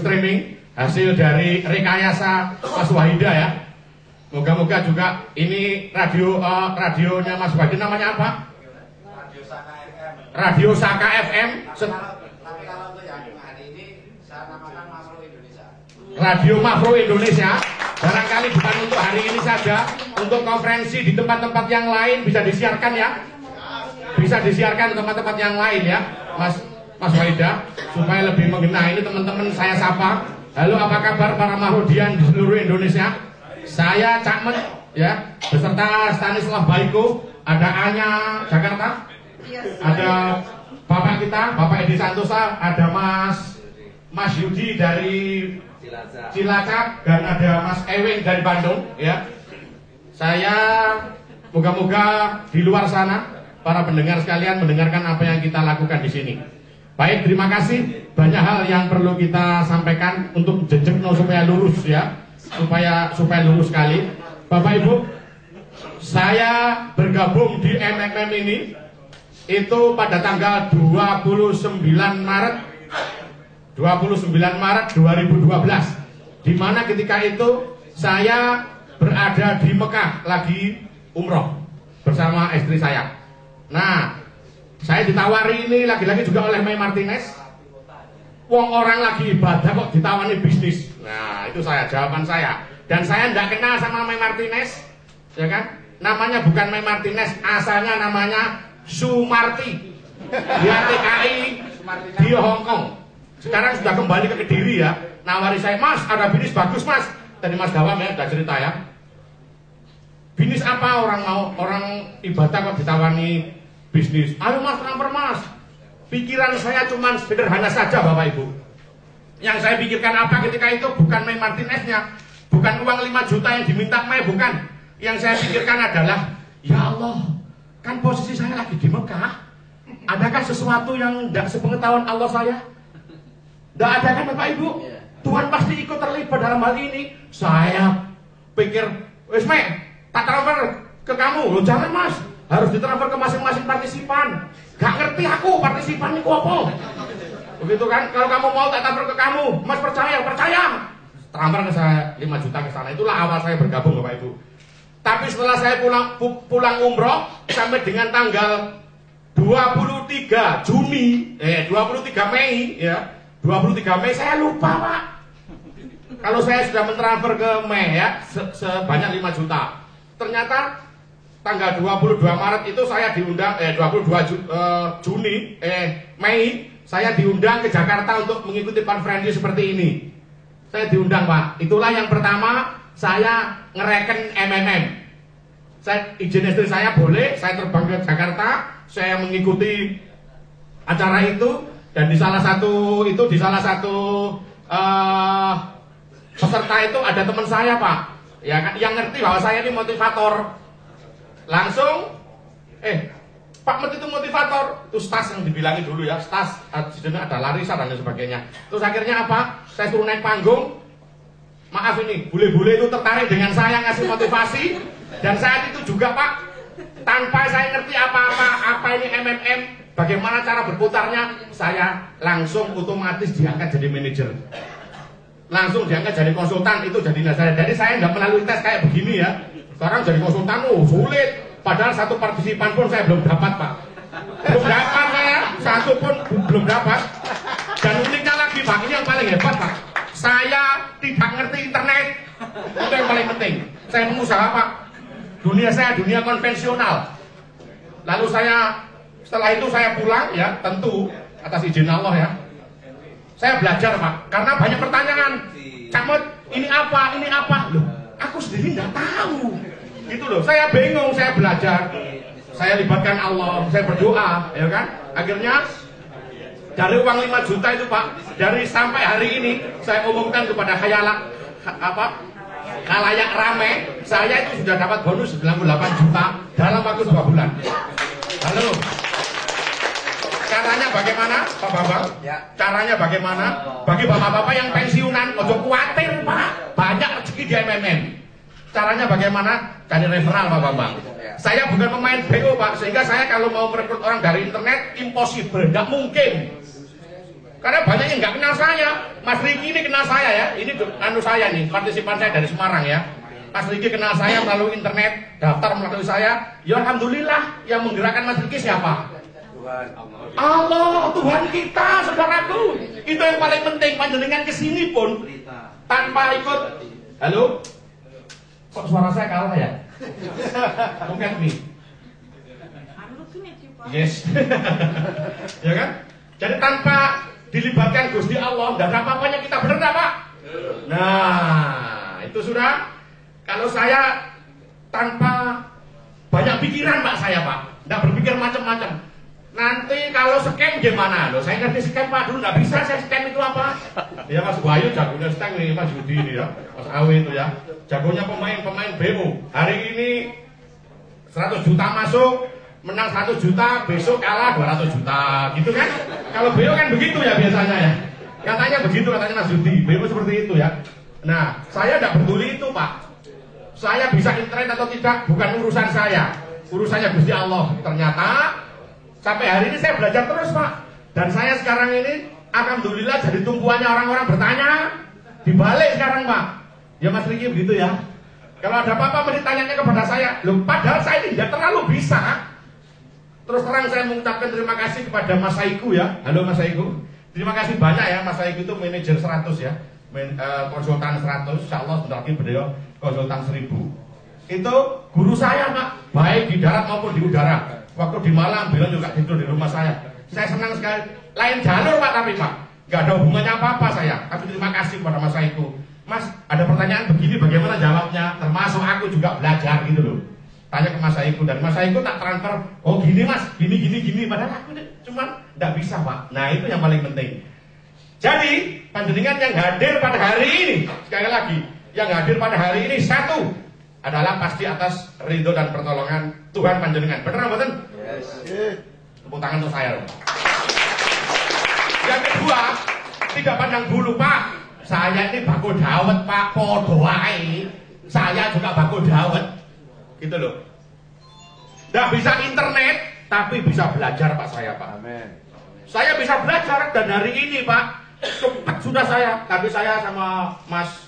streaming hasil dari rekayasa Mas Wahida ya. Moga-moga juga ini radionya Mas Wahida namanya apa? Radio Saka FM. Tapi kalau untuk yang hari ini saya namakan Makro Indonesia. Radio Makro Indonesia. Barangkali bukan untuk hari ini saja, untuk konferensi di tempat-tempat yang lain bisa disiarkan ya. Bisa disiarkan ke tempat-tempat yang lain ya, Mas Wahida, supaya lebih mengena. Ini teman-teman saya sapa. Halo, apa kabar para Mahrudian di seluruh Indonesia? Saya Cak Men ya, beserta Stanislav Baiko, ada Anya Jakarta, ada Bapak kita, Bapak Edi Santosa, ada Mas Yudi dari Cilacap, dan ada Mas Ewing dari Bandung ya. Saya moga-moga di luar sana para pendengar sekalian mendengarkan apa yang kita lakukan di sini. Baik, terima kasih. Banyak hal yang perlu kita sampaikan untuk jejekno supaya lurus ya, supaya lurus sekali. Bapak Ibu, saya bergabung di MMM ini itu pada tanggal 29 Maret 2012, di mana ketika itu saya berada di Mekah lagi umroh bersama istri saya. Nah, saya ditawari ini lagi-lagi juga oleh May Martinez. Wong orang lagi ibadah kok ditawani bisnis. Nah, itu jawaban saya. Dan saya tidak kenal sama May Martinez, ya kan? Namanya bukan May Martinez, asalnya namanya Sumarti. Dia TKI di Hong Kong. Sekarang sudah kembali ke Kediri ya. Nawari saya, Mas, ada bisnis bagus Mas. Tadi Mas Gawam ya, udah cerita ya. Bisnis apa orang ibadah kok ditawani bisnis? Ayo Mas, transfer Mas. Pikiran saya cuma sederhana saja Bapak Ibu. Yang saya pikirkan apa ketika itu bukan May Martinez-nya, bukan uang 5 juta yang diminta May, bukan. Yang saya pikirkan adalah, ya Allah, kan posisi saya lagi di Mekah. Adakah sesuatu yang tidak sepengetahuan Allah saya? Tidak ada kan Bapak Ibu? Tuhan pasti ikut terlibat dalam hal ini. Saya pikir, wes May, tak transfer ke kamu. Loh jangan Mas, harus ditransfer ke masing-masing partisipan. Gak ngerti aku partisipan ini apa. Begitu kan? Kalau kamu mau tak transfer ke kamu, Mas percaya. Transfer ke saya 5 juta ke sana. Itulah awal saya bergabung Bapak Ibu. Tapi setelah saya pulang umroh sampai dengan tanggal 23 Mei ya. 23 Mei saya lupa Pak. Kalau saya sudah mentransfer ke Mei ya sebanyak 5 juta. Ternyata tanggal 22 Maret itu saya diundang 22 Mei saya diundang ke Jakarta untuk mengikuti konferensi seperti ini. Saya diundang Pak. Itulah yang pertama saya ngereken MMM. Saya izin istri saya boleh, saya terbang ke Jakarta, saya mengikuti acara itu. Dan di salah satu peserta itu ada teman saya Pak, ya kan, yang ngerti bahwa saya ini motivator. Langsung, Pak Met itu motivator, itu Stas yang dibilangi dulu ya, Stas, di sini ada Larissa dan sebagainya. Terus akhirnya apa? Saya suruh naik panggung. Maaf ini, bule-bule itu tertarik dengan saya ngasih motivasi. Dan saat itu juga Pak, tanpa saya ngerti apa ini MMM, bagaimana cara berputarnya, saya langsung otomatis diangkat jadi manajer. Langsung diangkat jadi konsultan, itu jadi nazareth. Jadi saya nggak melalui tes kayak begini ya. Sekarang jadi konsultan, sulit. Padahal satu partisipan pun saya belum dapat Pak. Belum dapat saya, satu pun belum dapat. Dan uniknya lagi Pak, ini yang paling hebat Pak. Saya tidak ngerti internet. Itu yang paling penting. Saya pengusaha Pak. Dunia saya dunia konvensional. Lalu setelah itu saya pulang ya, tentu atas izin Allah ya. Saya belajar Pak, karena banyak pertanyaan. Cak Met, ini apa? Loh, aku sendiri nggak tahu. Gitu loh, saya bingung, saya belajar. Saya libatkan Allah, saya berdoa, ya kan? Akhirnya dari uang 5 juta itu Pak, dari sampai hari ini saya umumkan kepada khalayak rame, saya itu sudah dapat bonus 98 juta dalam waktu 2 bulan. Halo. Caranya bagaimana Pak Bambang? Ya. Caranya bagaimana? Bagi bapak-bapak yang pensiunan, ojo khawatir Pak, banyak rezeki di MMM. Caranya bagaimana? Cari referral Pak Bambang. Ya. Saya bukan pemain BO Pak, sehingga saya kalau mau merekrut orang dari internet impossible, tidak mungkin. Karena banyak yang nggak kenal saya. Mas Riki ini kenal saya ya. Ini anu saya nih, partisipan saya dari Semarang ya. Mas Riki kenal saya melalui internet, daftar melalui saya. Ya alhamdulillah, yang menggerakkan Mas Riki siapa? Tuhan. Allah, Tuhan kita, saudaraku. Itu yang paling penting. Panjenengan kesini pun tanpa ikut. Halo? Kok suara saya kalah ya? Look at me. Yes. Ya kan? Jadi tanpa dilibatkan Gusti Allah, dan apa-apanya kita, benar nggak Pak? Nah, itu sudah. Kalau saya tanpa banyak pikiran Pak, saya Pak, nggak berpikir macam-macam. Nanti kalau scam gimana? Loh, saya ngerti scam Pak, dulu nggak bisa saya scam itu apa? Ya Mas Bayu jagonya scam nih, Mas Yudi ini ya, Mas Awi itu ya, jagonya pemain BO. Hari ini 100 juta masuk, menang 100 juta, besok kalah 200 juta, gitu kan? Kalau BO kan begitu ya biasanya ya. Katanya begitu, katanya Mas Yudi, BO seperti itu ya. Nah, saya tidak peduli itu Pak. Saya bisa internet atau tidak, bukan urusan saya. Urusannya Gusti Allah. Ternyata sampai hari ini saya belajar terus Pak. Dan saya sekarang ini alhamdulillah jadi tumpuannya orang-orang bertanya. Dibalik sekarang Pak. Ya Mas Riki begitu ya. Kalau ada apa-apa mesti tanyanya kepada saya. Loh, padahal saya ini tidak terlalu bisa. Terus terang saya mengucapkan terima kasih kepada Mas Saiku ya. Halo Mas Saiku. Terima kasih banyak ya. Mas Saiku itu manajer 100 ya. Konsultan 100. Insya Allah sebentar lagi beliau konsultan 1000. Itu guru saya Pak. Baik di darat maupun di udara. Waktu di Malang beliau juga tidur di rumah saya. Saya senang sekali. Lain jalur Pak, tapi Pak nggak ada hubungannya apa-apa saya. Tapi terima kasih kepada Mas Saiku. Mas, ada pertanyaan begini, bagaimana jawabnya? Termasuk aku juga belajar gitu loh. Tanya ke Mas Saiku, dan Mas Saiku tak transfer. Oh gini Mas, gini. Padahal aku cuma nggak bisa Pak. Nah itu yang paling penting. Jadi panjenengan yang hadir pada hari ini, sekali lagi, yang hadir pada hari ini satu adalah pasti atas ridho dan pertolongan Tuhan panjenengan. Benar betul? Yes. Tepuk tangan untuk saya loh. Yang kedua, tidak pandang bulu Pak. Saya ini baku dawet Pak, podo wae. Saya juga baku dawet. Gitu loh. Nggak bisa internet, tapi bisa belajar Pak saya Pak. Amin. Saya bisa belajar dan hari ini Pak, cepat sudah saya. Tapi saya sama Mas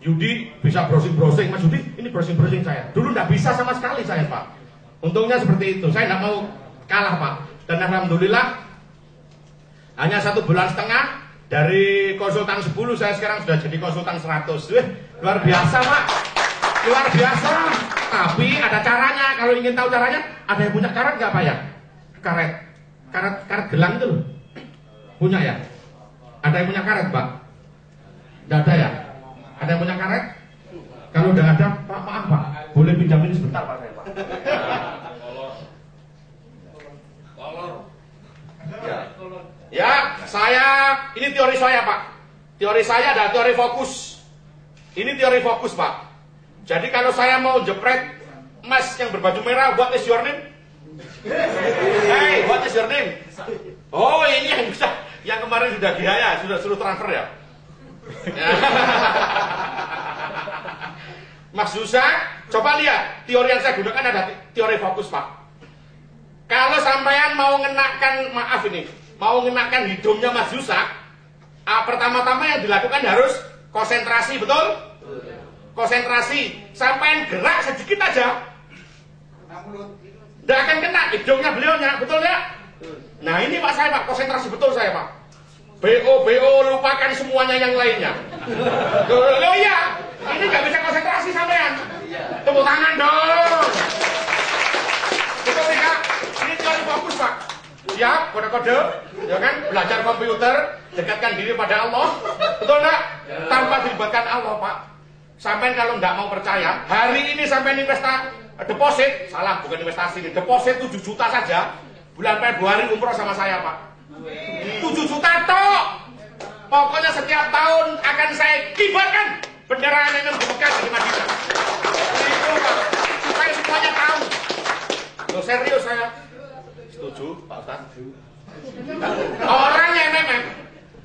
Yudi bisa browsing-browsing. Mas Yudi, ini browsing-browsing saya. Dulu nggak bisa sama sekali saya Pak. Untungnya seperti itu. Saya nggak mau kalah Pak. Dan alhamdulillah hanya 1,5 bulan dari konsultan 10 saya sekarang sudah jadi konsultan 100. Luar biasa Pak. Luar biasa. Tapi ada caranya. Kalau ingin tahu caranya, ada yang punya karet nggak Pak ya? Karet gelang itu loh. Punya ya? Ada yang punya karet Pak? Nggak ada ya? Ada yang punya karet? Kalau udah ada, Pak maaf Pak, boleh pinjam ini sebentar Pak saya Pak. Ya, saya ini teori saya Pak. Teori saya adalah teori fokus. Ini teori fokus Pak. Jadi kalau saya mau jepret Mas yang berbaju merah, what is your name? Hey, what is your name? Oh ini yang bisa, yang kemarin sudah gaya, sudah suruh transfer ya. Mas Yusak, coba lihat teori yang saya gunakan ada teori fokus Pak. Kalau sampean mau ngenakan, maaf ini, mau ngenakan hidungnya Mas Yusak, pertama-tama yang dilakukan harus konsentrasi, betul? Konsentrasi, sampean gerak sedikit aja, nggak akan kena hidungnya beliaunya, betul ya? Nah ini Pak saya Pak, konsentrasi betul saya Pak. BO, lupakan semuanya yang lainnya. Loh iya, ini nggak bisa konsentrasi sampean. Tepuk tangan dong. Betul tidak? Ini teori fokus Pak. Siap, kode-kode, ya kan? Belajar komputer, dekatkan diri pada Allah. Betul enggak? Tanpa dilibatkan Allah Pak. Sampean kalau nggak mau percaya, hari ini sampean deposit, salah bukan investasi, deposit 7 juta saja. Bulan Februari umroh sama saya Pak. 7 juta toh. Pokoknya setiap tahun akan saya kibarkan bendera yang membuka di Madinah. Itu Pak, supaya semuanya tahu. Loh serius saya. Setuju Pak Ustaz. Orang yang memang.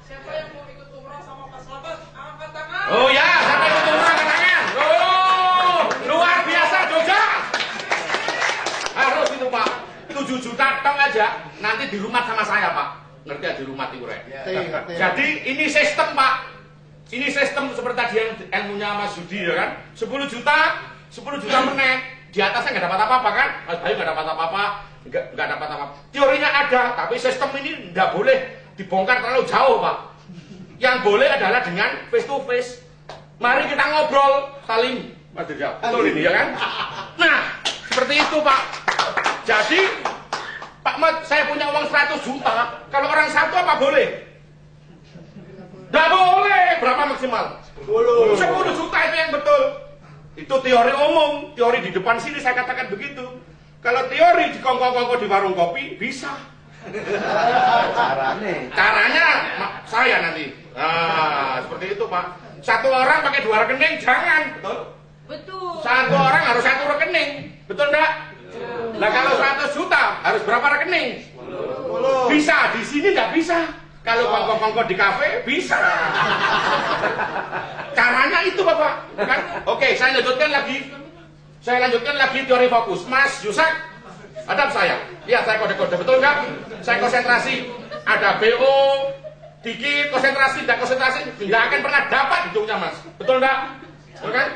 Siapa yang mau ikut umrah sama Pak Slamet? Angkat tangan. Oh ya, siapa yang ikut umrah angkat tangan. Oh, luar biasa Jogja. Harus itu Pak. 7 juta tong aja, nanti di rumah sama saya Pak. ngerti ya di rumah itu rek. Jadi ini sistem Pak. Ini sistem seperti tadi yang ilmunya Mas Yudi ya kan. 10 juta meneh. Di atasnya nggak dapat apa-apa kan? Mas Bayu nggak dapat apa-apa, nggak dapat apa-apa. Teorinya ada, tapi sistem ini nggak boleh dibongkar terlalu jauh Pak. Yang boleh adalah dengan face to face. Mari kita ngobrol saling. Mas Dirja, betul ini ya kan? Nah, seperti itu Pak. Jadi Pak Mat, saya punya uang 100 juta. Kalau orang satu apa boleh? Nggak boleh. Berapa maksimal? 10 juta itu yang betul. Itu teori umum. Teori di depan sini saya katakan begitu. Kalau teori di kongko-kongko di warung kopi, bisa. Caranya saya nanti. Nah, seperti itu Pak. Satu orang pakai 2 rekening, jangan. Betul? Betul. Satu orang harus 1 rekening. Betul enggak? Nah kalau 100 juta harus berapa rekening? 10. Bisa, di sini nggak bisa. Kalau kongko-kongko di kafe bisa. Caranya itu Bapak, kan? Oke, saya lanjutkan lagi teori fokus. Mas Yusak, hadap saya. Lihat saya kode-kode, betul nggak? Saya konsentrasi. Ada BO, dikit konsentrasi, tidak konsentrasi, nggak akan pernah dapat hidungnya Mas. Betul nggak? Betul kan?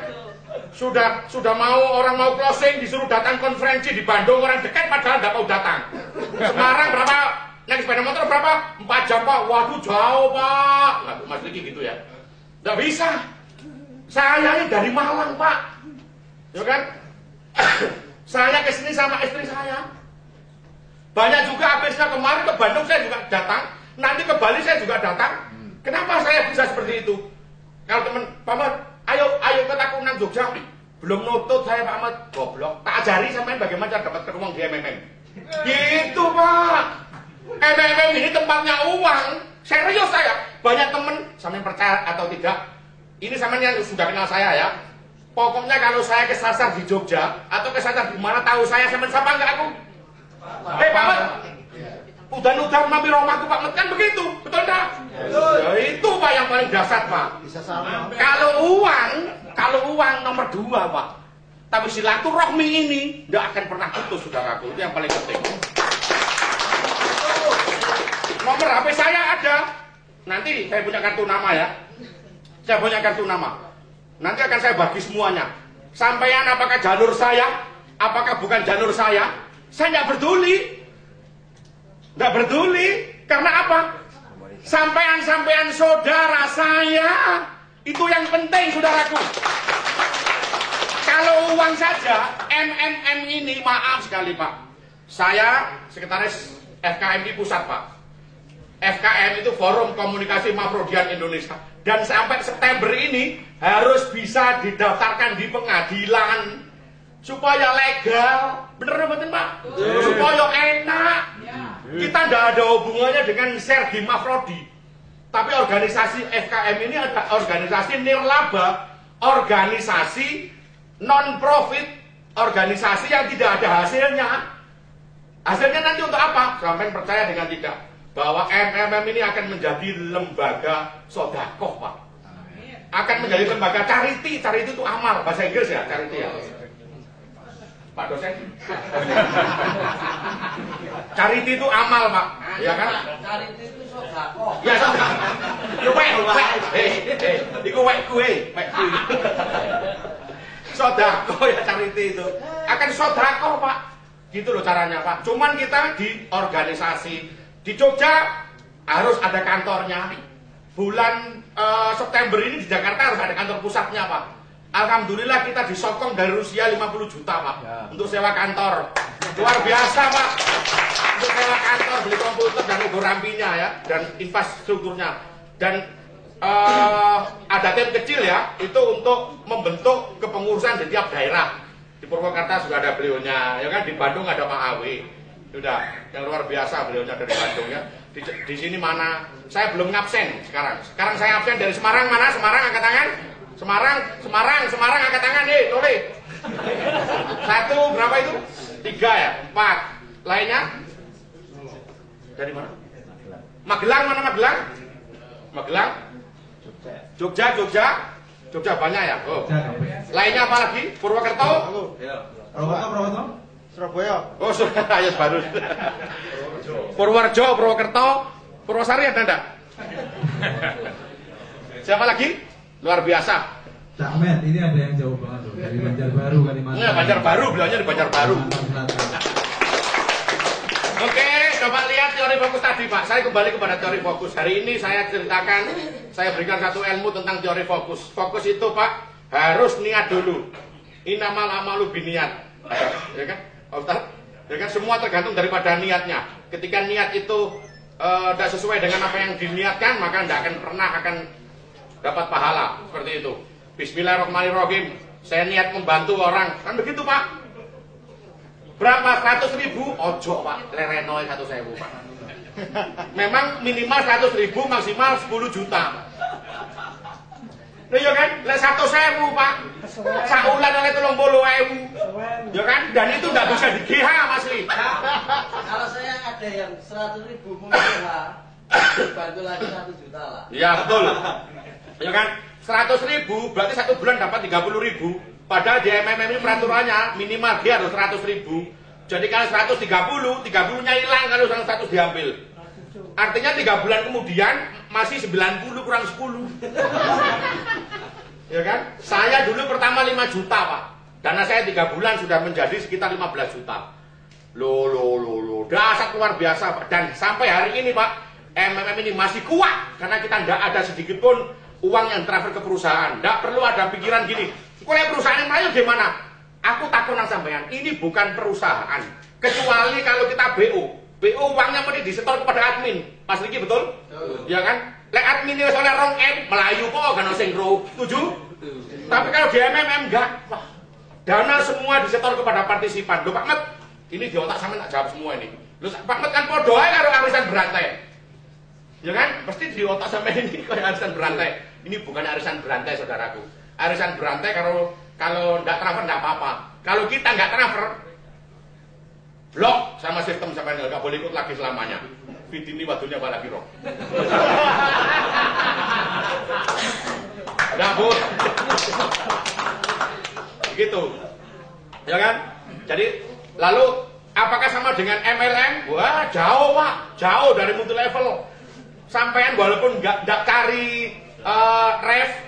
Sudah mau orang mau closing disuruh datang konferensi di Bandung, orang dekat padahal nggak mau datang. Semarang berapa? Naik sepeda motor berapa? 4 jam Pak. Waduh jauh Pak. Nah, Mas Diki gitu ya. Nggak bisa. Saya ini dari Malang Pak. Ya kan? Saya kesini sama istri saya. Banyak juga habisnya kemarin ke Bandung saya juga datang. Nanti ke Bali saya juga datang. Kenapa saya bisa seperti itu? Kalau teman Pak Mat, ayo ke Takunan Jogja. Belum nutut saya Pak Mat. Goblok. Tak ajari sampean bagaimana cara dapat uang di MMM. Gitu Pak. MMM ini tempatnya uang. Serius saya. Banyak temen, sampean percaya atau tidak? Ini sampean yang sudah kenal saya ya. Pokoknya kalau saya kesasar di Jogja atau kesasar di mana tahu saya sampean siapa enggak aku? Pak Mat. Udah mampir rumahku Pak Mat kan begitu, betul enggak? Ya, itu Pak yang paling dasar Pak. Bisa sama. Kalau uang nomor 2 Pak. Tapi silaturahmi ini nggak akan pernah putus saudaraku. Itu yang paling penting. Nomor HP saya ada. Nanti saya punya kartu nama ya. Saya punya kartu nama. Nanti akan saya bagi semuanya. Sampaian apakah jalur saya, apakah bukan jalur saya nggak peduli. Nggak peduli. Karena apa? Sampean saudara saya. Itu yang penting saudaraku. Kalau uang saja, MMM ini maaf sekali Pak. Saya sekretaris FKMI Pusat Pak. FKM itu Forum Komunikasi Mafrodian Indonesia. Dan sampai September ini harus bisa didaftarkan di pengadilan. Supaya legal. Bener betul Pak? Supaya enak. Kita tidak ada hubungannya dengan Sergi Mafrodi. Tapi organisasi FKM ini ada organisasi nirlaba. Organisasi non-profit. Organisasi yang tidak ada hasilnya. Hasilnya nanti untuk apa? Sampai percaya dengan tidak. Bahwa MMM ini akan menjadi lembaga sodakoh Pak. Akan menjadi lembaga charity. Charity itu amal. Bahasa Inggris ya, charity ya. Pak dosen. Charity itu amal Pak. Ya kan? Charity itu sodakoh. Ya sodakoh. Yo wek. Iku wek kue. Sodakoh ya charity itu. Akan sodakoh Pak. Gitu loh caranya Pak. Cuman kita di organisasi. Di Jogja harus ada kantornya. Bulan September ini di Jakarta harus ada kantor pusatnya Pak. Alhamdulillah kita disokong dari Rusia 50 juta Pak. Ya. Untuk sewa kantor. Luar biasa Pak. Untuk sewa kantor, beli komputer dan ukur rampinya ya. Dan infrastrukturnya. Dan ada tim kecil ya. Itu untuk membentuk kepengurusan di tiap daerah. Di Purwakarta sudah ada beliaunya. Ya kan di Bandung ada Pak Awi. Sudah, yang luar biasa beliaunya dari Bandung ya. Di sini mana? Saya belum ngabsen sekarang. Sekarang saya absen dari Semarang mana? Semarang angkat tangan. Semarang angkat tangan nih, toleh. 1 berapa itu? 3 ya? 4. Lainnya? Dari mana? Magelang mana Magelang? Magelang? Jogja banyak ya? Oh. Lainnya apa lagi? Purwokerto? Surabaya. Oh, Surabaya baru. Purworejo, Purwokerto, Purwosari ada enggak? Siapa lagi? Luar biasa. Cak Met, ini ada yang jauh banget loh, dari Banjarbaru, Kalimantan. Nah, Banjarbaru, bilangnya di Banjarbaru. Oke, coba lihat teori fokus tadi, Pak. Saya kembali kepada teori fokus. Hari ini saya ceritakan, saya berikan satu ilmu tentang teori fokus. Fokus itu, Pak, harus niat dulu. Innamal amalu biniat. Ya kan, Pak Ustaz? Ya kan, semua tergantung daripada niatnya. Ketika niat itu tidak sesuai dengan apa yang diniatkan, maka tidak akan pernah akan dapat pahala. Seperti itu. Bismillahirrahmanirrahim. Saya niat membantu orang, kan begitu, Pak? Berapa? 100.000? Ojo, Pak. Lerenoi 100.000, Pak. Memang minimal 100.000, maksimal 10 juta. Nah, ya kan? Lek 100.000, Pak. Saulan oleh 30.000. Ya kan? Dan itu nggak bisa di GH, Mas Li. Kalau saya ada yang 100.000 mungkin bantu lagi 1 juta lah. Ya, betul. Ya kan? 100.000 berarti 1 bulan dapat 30.000. Padahal di MMM ini peraturannya minimal dia harus 100.000. Jadi kalau 130, 30-nya hilang kalau 100 diambil. Artinya 3 bulan kemudian masih 90 kurang 10. Ya kan? Saya dulu pertama 5 juta, Pak. Dana saya 3 bulan sudah menjadi sekitar 15 juta. Loh. Dasar luar biasa, Pak. Dan sampai hari ini, Pak, MMM ini masih kuat karena kita tidak ada sedikit pun uang yang transfer ke perusahaan. Tidak perlu ada pikiran gini, kalau perusahaan yang lain gimana? Aku takut nang sampean, ini bukan perusahaan. Kecuali kalau kita BO. BO uangnya mesti disetor kepada admin. Pas Riki betul? Ya kan? Lek admin itu oleh rong M, Melayu kok kan sing ro. Setuju? Tapi kalau di MMM enggak. Wah, dana semua disetor kepada partisipan. Loh Pak Met, ini di otak sampean tak jawab semua ini. Loh Pak Met kan podo ae karo arisan berantai. Ya kan? Pasti di otak sampean ini kayak arisan berantai. Ini bukan arisan berantai, saudaraku. Arisan berantai kalau nggak transfer nggak apa-apa. Kalau kita nggak transfer, blok sama sistem sampai nggak boleh ikut lagi selamanya. Fitini wadunya bala biro. Ada bu, gitu, ya kan? Jadi lalu apakah sama dengan MLM? Wah jauh, Pak, jauh dari multi level. Sampean walaupun nggak cari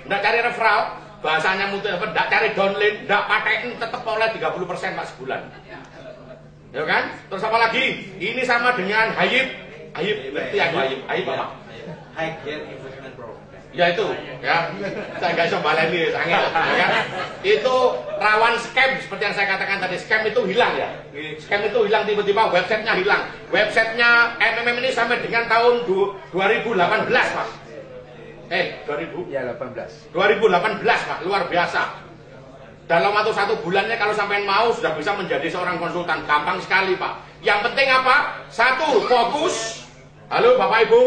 nggak cari referral, bahasanya multi level, nggak cari downline, nggak patein, tetap oleh 30% Pak sebulan. Ya kan? Terus apa lagi? Ini sama dengan Hayib. Hayib, ngerti aku Hayib? Hayib apa? High Gear Investment Program. Ya itu, ya. Saya nggak bisa baleni, ya kan? Itu rawan scam seperti yang saya katakan tadi. Scam itu hilang ya. Scam itu hilang tiba-tiba, websitenya hilang. Websitenya MMM ini sampai dengan tahun 2018, Pak. 2000? Ya 18. 2018, Pak, luar biasa. Dalam waktu 1 bulannya kalau sampai mau sudah bisa menjadi seorang konsultan, gampang sekali, Pak. Yang penting apa? 1, fokus. Halo Bapak Ibu.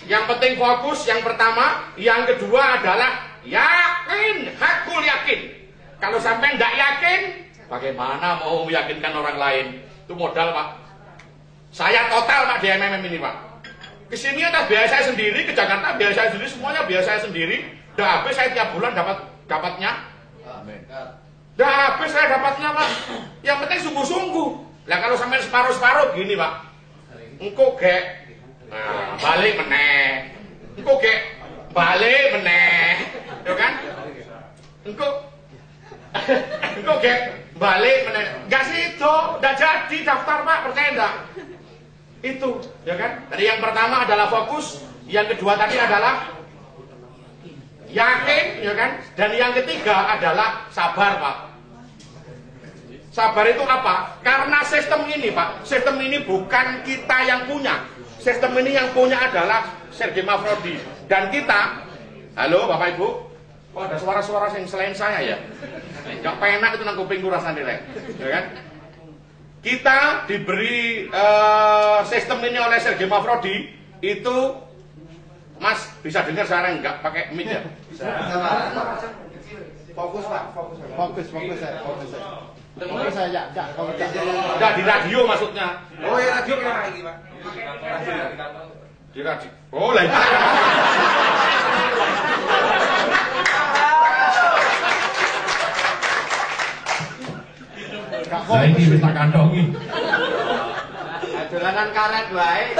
Yang penting fokus, yang pertama. Yang kedua adalah yakin, hakul yakin. Kalau sampai tidak yakin, bagaimana mau meyakinkan orang lain? Itu modal, Pak. Saya total, Pak, di MMM ini, Pak. Kesini atas biaya saya sendiri, ke Jakarta biaya saya sendiri, semuanya biaya saya sendiri. Udah habis saya tiap bulan dapatnya. Udah habis saya dapatnya, Pak. Yang penting sungguh-sungguh. Lah kalau sampai separuh-separuh gini, Pak. Engko gek balik meneh. Engko gek balik meneh. Ya kan? Engko gek balik meneh. Enggak sido, udah jadi daftar, Pak, percaya enggak? Itu, ya kan? Tadi yang pertama adalah fokus, yang kedua tadi adalah yakin, ya kan? Dan yang ketiga adalah sabar, Pak. Sabar itu apa? Karena sistem ini, Pak, sistem ini bukan kita yang punya. Sistem ini yang punya adalah Sergei Mafrodi. Dan kita, halo Bapak Ibu, oh ada suara-suara yang selain saya ya? Gak penak itu nang kupingku rasanya, ya kan? Kita diberi sistem ini oleh Sergei Mafrodi. Itu Mas bisa dengar sekarang enggak pakai mic ya? Bisa. Fokus, Pak, fokus. Fokus saya. Fokus saya, enggak. Enggak di radio maksudnya. Oh ya radio kayak lagi, Pak. Di radio. Oh, lah. Saya ini bisa kantongi. Dolanan karet wae.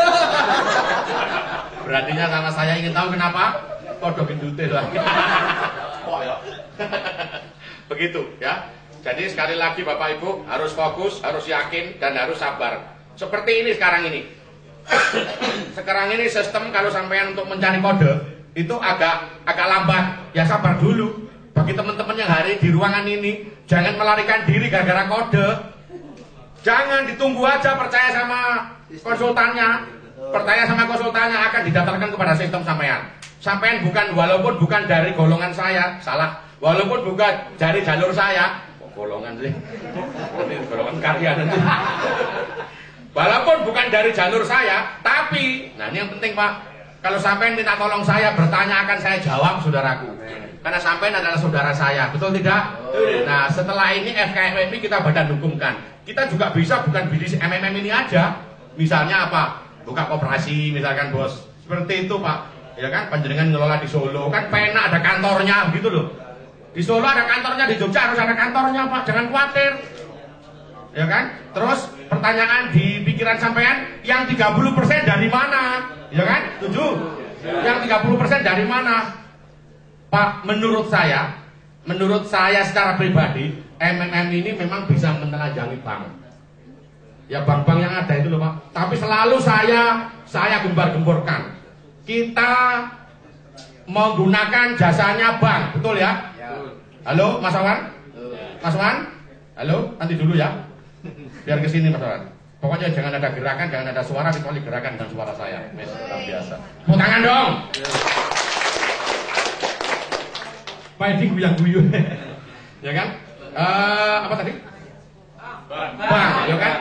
Berartinya sama saya ingin tahu kenapa kodok gendute lagi. Oh ya. Begitu ya. Jadi sekali lagi Bapak Ibu harus fokus, harus yakin dan harus sabar. Seperti ini sekarang ini. Sekarang ini sistem kalau sampean untuk mencari kode itu agak lambat. Ya sabar dulu. Bagi teman-teman yang hari di ruangan ini, jangan melarikan diri gara-gara kode. Jangan ditunggu aja, percaya sama konsultannya. Percaya sama konsultannya akan didaftarkan kepada sistem sampean. Sampean walaupun bukan dari golongan saya, salah. Walaupun bukan dari jalur saya, golongan sih. Ini golongan karya nanti. Walaupun bukan dari jalur saya, tapi, nah ini yang penting Pak, kalau sampean minta tolong saya, bertanya akan saya jawab saudaraku. Karena sampean adalah saudara saya, betul tidak? Nah setelah ini FKMMI kita badan hukumkan. Kita juga bisa bukan bisnis MMM ini aja. Misalnya apa? Buka koperasi misalkan bos. Seperti itu Pak. Ya kan panjenengan ngelola di Solo, kan penak ada kantornya gitu loh. Di Solo ada kantornya, di Jogja harus ada kantornya Pak, jangan khawatir. Ya kan? Terus pertanyaan di pikiran sampean, yang 30% dari mana? Ya kan? Setuju? Yang 30% dari mana? Pak, menurut saya secara pribadi, MMM ini memang bisa menelanjangi bank. Ya bank-bank yang ada itu loh Pak. Tapi selalu saya gembar-gemborkan. Kita menggunakan jasanya bank, betul ya? Halo, Mas Awan? Mas Awan? Halo, nanti dulu ya. Biar kesini Mas Awan. Pokoknya jangan ada gerakan, jangan ada suara kecuali gerakan dan suara saya. Luar biasa. Mau tangan dong. Pak Edi guyang-guyung. Ya kan? Apa tadi? Bank, ya kan?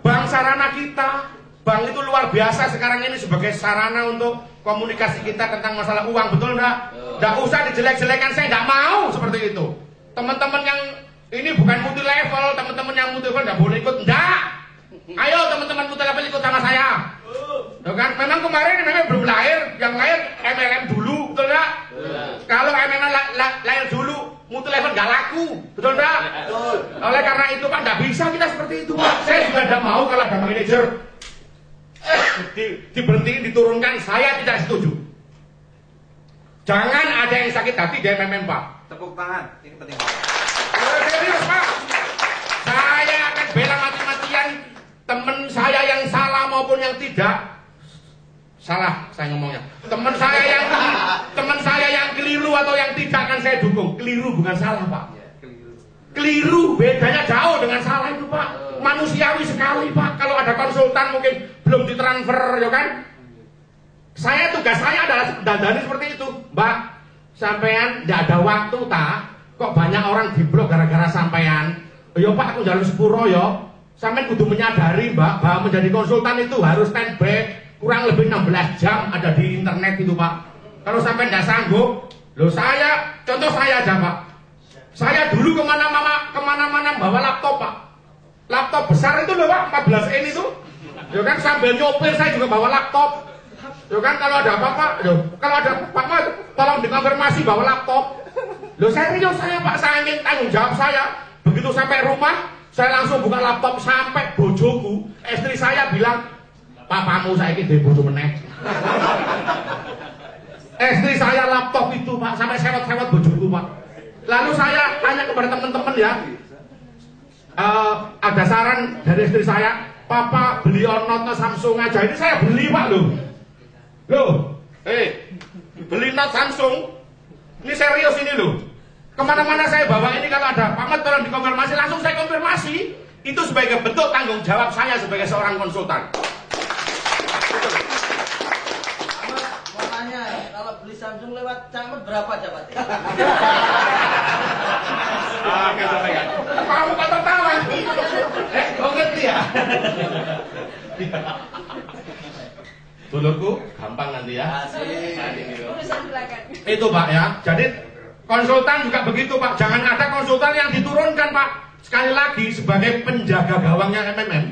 Bank sarana kita. Bank itu luar biasa sekarang ini sebagai sarana untuk komunikasi kita tentang masalah uang, betul enggak? Enggak usah dijelek-jelekan, saya enggak mau seperti itu. Teman-teman yang ini bukan multi level, teman-teman yang multi level enggak boleh ikut, enggak. Ayo teman-teman multi level ikut sama saya. Ya kan? Memang kemarin memang belum lahir, yang lahir MLM dulu, betul enggak? Kalau MLM lahir dulu, multi level enggak laku, betul enggak? Oleh karena itu Pak, enggak bisa kita seperti itu Pak. Saya juga enggak mau kalau ada manajer diberhentiin, diturunkan, saya tidak setuju. Jangan ada yang sakit hati di MMM Pak. Tepuk tangan, ini penting. Serius Pak. Saya akan bela mati-matian teman saya yang salah maupun yang tidak. Salah saya ngomongnya. Teman saya yang keliru atau yang tidak akan saya dukung. Keliru bukan salah Pak. Keliru bedanya jauh dengan salah itu Pak. Manusiawi sekali Pak. Kalau ada konsultan mungkin belum ditransfer, ya kan? Tugas saya adalah dandani seperti itu, Mbak. Sampean tidak ada waktu tak? Kok banyak orang diblok gara-gara sampean? Yo Pak, aku jalur sepuro yo. Sampean kudu menyadari Mbak, bahwa menjadi konsultan itu harus standby kurang lebih 16 jam ada di internet itu Pak. Kalau sampean tidak sanggup, contoh saya aja Pak. Saya dulu kemana-mana bawa laptop Pak. Laptop besar itu loh Pak, 14 in itu. Ya kan sambil nyopir saya juga bawa laptop. Ya kan kalau ada apa-apa, kalau ada apa-apa tolong dikonfirmasi bawa laptop. Loh serius saya Pak, saya ingin tanggung jawab saya. Begitu sampai rumah, saya langsung buka laptop sampai bojoku. Istri saya bilang, papamu saya ini bojo meneh. Istri saya laptop itu Pak, sampai sewot-sewot bojoku Pak. Lalu saya tanya kepada teman-teman ya, ada saran dari istri saya, Papa beli Note Samsung aja. Ini saya beli Pak loh, beli Note Samsung. Ini serius ini loh. Kemana-mana saya bawa ini kalau ada Pak Mat tolong dikonfirmasi, langsung saya konfirmasi. Itu sebagai bentuk tanggung jawab saya sebagai seorang konsultan. Mau tanya, kalau beli Samsung lewat Camet berapa jabatnya? Oke, sampaikan. Kamu kata tawa. Kau ngerti ya? Dulurku, gampang nanti ya. Urusan belakang. Itu Pak ya. Jadi konsultan juga begitu Pak. Jangan ada konsultan yang diturunkan Pak. Sekali lagi sebagai penjaga gawangnya MMM,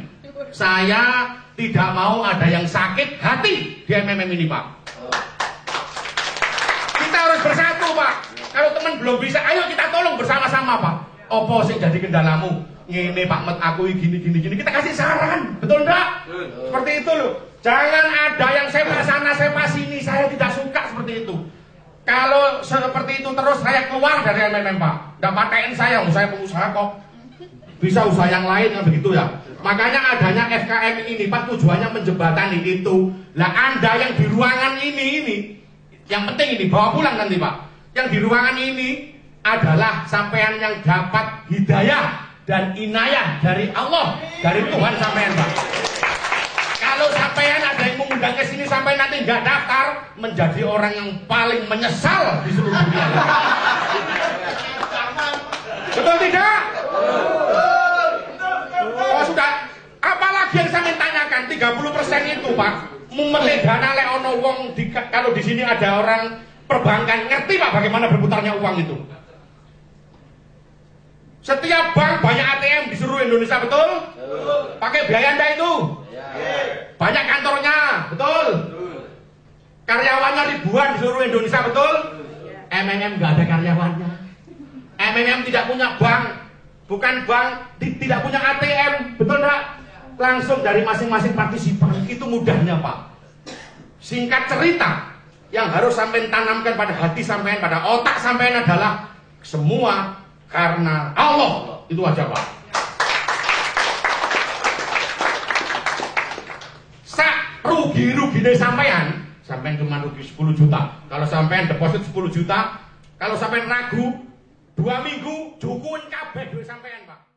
saya tidak mau ada yang sakit hati di MMM ini Pak. Kita harus bersatu Pak. Kalau teman belum bisa, ayo kita tolong bersama-sama Pak. Opo sing jadi kendalamu? ngene Pak Met aku gini, kita kasih saran, betul enggak? Seperti itu loh. Jangan ada yang sepa sana, sepa sini, saya tidak suka seperti itu. Kalau seperti itu terus saya keluar dari MMM Pak. Enggak patein saya pengusaha kok. Bisa usaha yang lain kan begitu ya. Makanya adanya FKM ini Pak tujuannya menjembatani itu. Lah Anda yang di ruangan ini yang penting ini bawa pulang nanti Pak. Yang di ruangan ini adalah sampean yang dapat hidayah dan inayah dari Allah, dari Tuhan sampean Pak. Kalau sampean ada yang mengundang ke sini sampai nanti nggak daftar, menjadi orang yang paling menyesal di seluruh dunia. Betul tidak? Oh sudah, apalagi yang saya tanyakan 30% itu Pak, memetik dana le ono wong kalau di sini ada orang perbankan ngerti Pak bagaimana berputarnya uang itu. Setiap bank banyak ATM di seluruh Indonesia betul? Pakai biaya Anda itu? Banyak kantornya, betul? Karyawannya ribuan di seluruh Indonesia betul? MMM nggak ada karyawannya. MMM tidak punya bank, bukan bank, tidak punya ATM, betul nggak? Langsung dari masing-masing partisipan, itu mudahnya Pak. Singkat cerita, yang harus sampai tanamkan pada hati sampean, pada otak sampean adalah semua karena Allah, itu aja Pak. Rugi deh sampean cuma rugi 10 juta. Kalau sampean deposit 10 juta, kalau sampean ragu 2 minggu, jukuin kabeh duit sampean Pak.